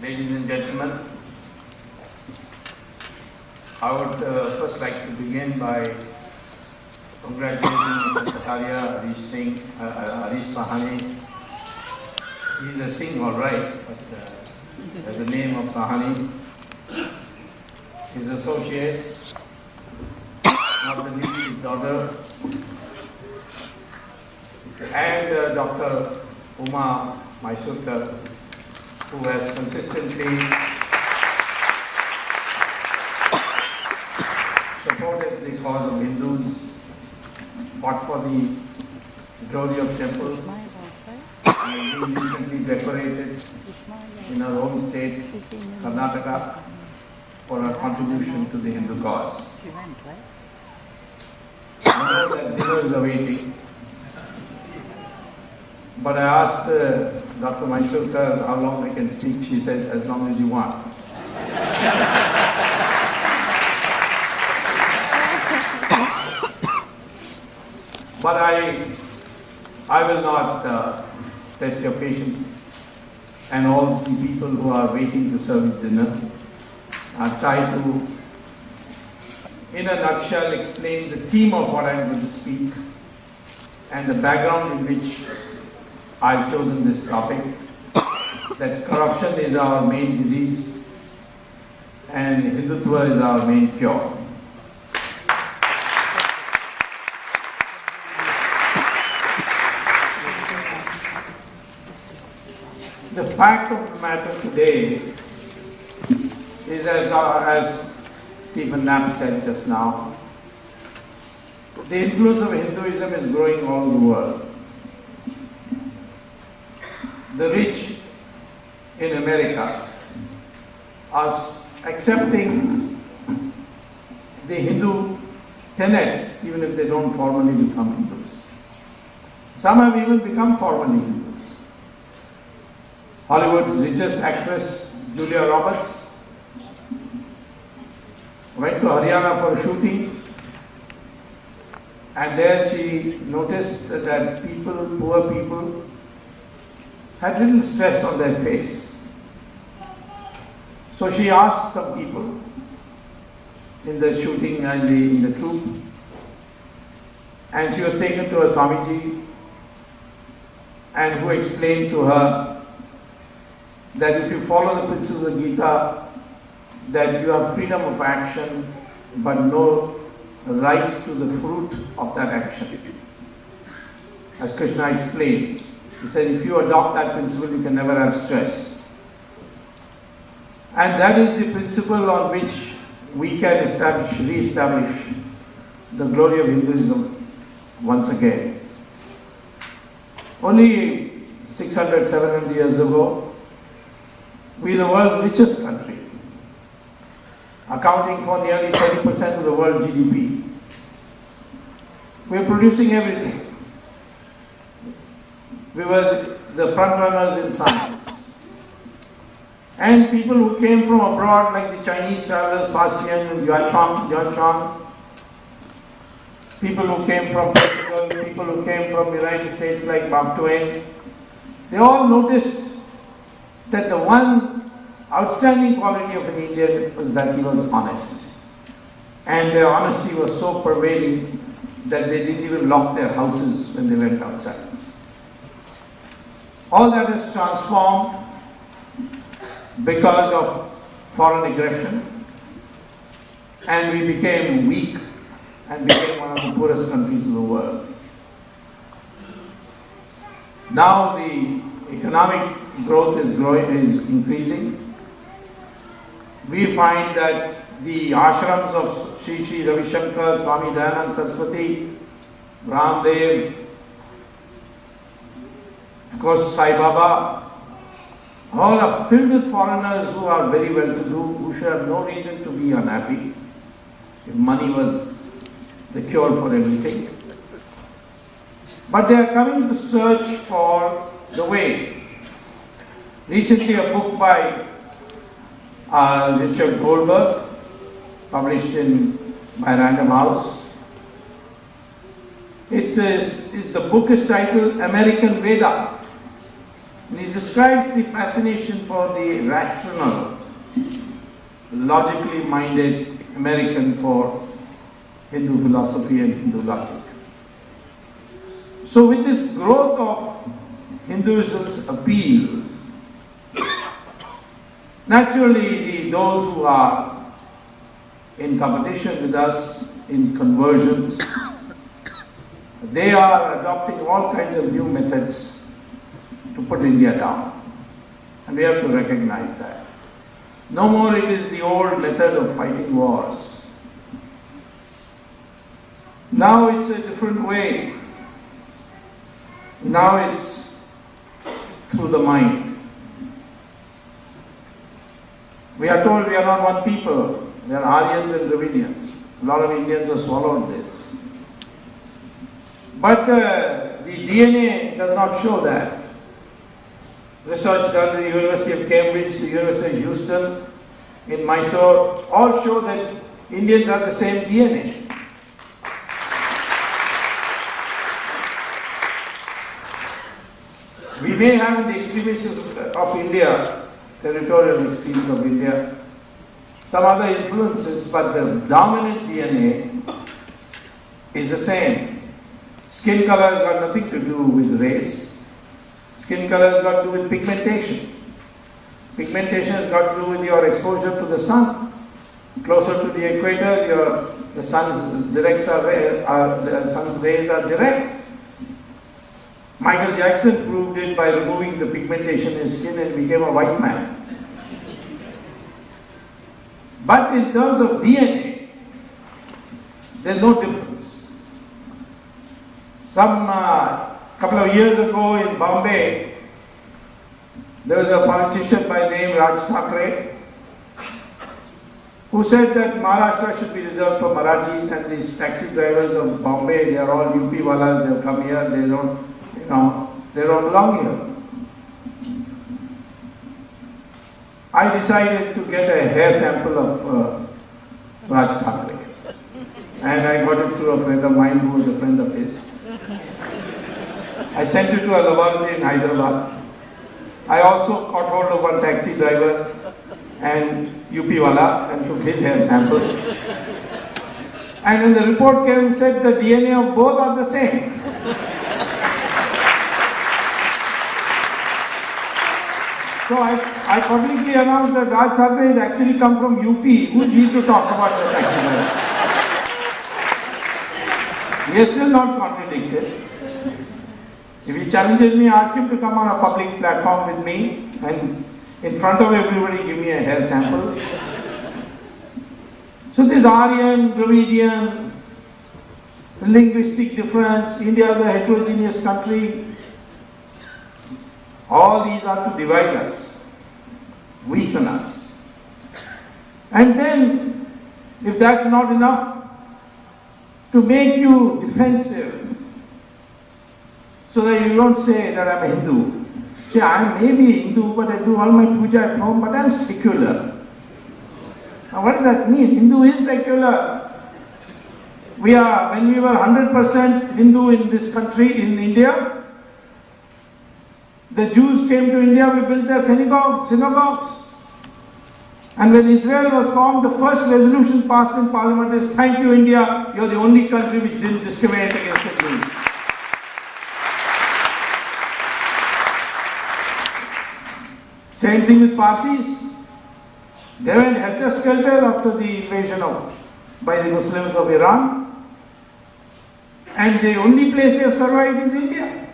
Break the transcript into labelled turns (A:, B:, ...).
A: ladies and gentlemen, I would first like to begin by congratulating Mr. Kataria, Singh, Sahani. He's a Singh, all right, but has the name of Sahani. His associates, not the least his daughter, and Dr. Uma Mysukar, who has consistently supported the cause of Hindus, fought for the glory of temples, and been recently decorated in our home state, Karnataka, for her contribution to the Hindu cause. I know that dinner is awaiting, but I asked Dr. Mysukar how long I can speak. She said, as long as you want. But I will not test your patience and all the people who are waiting to serve dinner. I'll try to, in a nutshell, explain the theme of what I'm going to speak and the background in which I've chosen this topic, that corruption is our main disease and Hindutva is our main cure. The fact of the matter today is, as Stephen Knapp said just now, the influence of Hinduism is growing all over the world. The rich in America are accepting the Hindu tenets even if they don't formally become Hindus. Some have even become formally Hindus. Hollywood's richest actress, Julia Roberts, went to Haryana for a shooting, and there she noticed that poor people, had little stress on their face. So she asked some people in the shooting and in the troop, and she was taken to a Swamiji, and who explained to her that if you follow the principles of Gita, that you have freedom of action but no right to the fruit of that action. As Krishna explained, he said if you adopt that principle, you can never have stress. And that is the principle on which we can re-establish the glory of Hinduism once again. Only 600, 700 years ago, we are the world's richest country, accounting for nearly 30% of the world GDP. We are producing everything. We were the front runners in science. And people who came from abroad, like the Chinese travelers, Fasian and Yuan, people who came from Portugal, people who came from the United States, like Mark Twain, they all noticed that the one outstanding quality of an Indian was that he was honest. And their honesty was so pervading that they didn't even lock their houses when they went outside. All that is transformed because of foreign aggression, and we became weak and became one of the poorest countries in the world. Now the economic growth is increasing. We find that the ashrams of Sri Ravi Shankar, Swami Dayanand Saraswati, Ramdev, of course Sai Baba, all are filled with foreigners who are very well to do, who should have no reason to be unhappy if money was the cure for everything. But they are coming to search for the way. Recently a book by Richard Goldberg, published by Random House. The book is titled American Veda. And he describes the fascination for the rational, logically minded American for Hindu philosophy and Hindu logic. So with this growth of Hinduism's appeal, naturally those who are in competition with us in conversions, they are adopting all kinds of new methods to put India down. And we have to recognize that. No more it is the old method of fighting wars. Now it's a different way. Now it's through the mind. We are told we are not one people. We are Aryans and Dravidians. A lot of Indians have swallowed this. But the DNA does not show that. Research done at the University of Cambridge, the University of Houston, in Mysore, all show that Indians have the same DNA. We may have in the extremists of India, territorial extremes of India, some other influences, but the dominant DNA is the same. Skin color has got nothing to do with race. Skin color has got to do with pigmentation. Pigmentation has got to do with your exposure to the sun. Closer to the equator, the sun's rays are direct. Michael Jackson proved it by removing the pigmentation in his skin and became a white man. But in terms of DNA, there's no difference. Some couple of years ago in Bombay, there was a politician by the name Raj Thackeray who said that Maharashtra should be reserved for Marathis, and these taxi drivers of Bombay, they are all UP walas, they have come here, they don't belong here. I decided to get a hair sample of Raj Thackeray, and I got it through a friend of mine who was a friend of his. I sent it to a laboratory in Hyderabad. I also caught hold of one taxi driver and UP wala and took his hair sample. And when the report came, it said the DNA of both are the same. So I publicly announced that Raj Thackeray has actually come from UP. Who is he to talk about the taxi driver? He is still not contradicted. If he challenges me, ask him to come on a public platform with me and in front of everybody give me a hair sample. So this Aryan, Dravidian, linguistic difference, India is a heterogeneous country. All these are to divide us, weaken us. And then, if that's not enough, to make you defensive, so that you don't say that I'm a Hindu. See, I may be Hindu, but I do all my puja at home, but I'm secular. Now what does that mean? Hindu is secular. When we were 100% Hindu in this country, in India, the Jews came to India, we built their synagogues. And when Israel was formed, the first resolution passed in Parliament is, thank you India, you're the only country which didn't discriminate against the Jews. Same thing with Parsis. They went helter-skelter after the invasion by the Muslims of Iran. And the only place they have survived is India.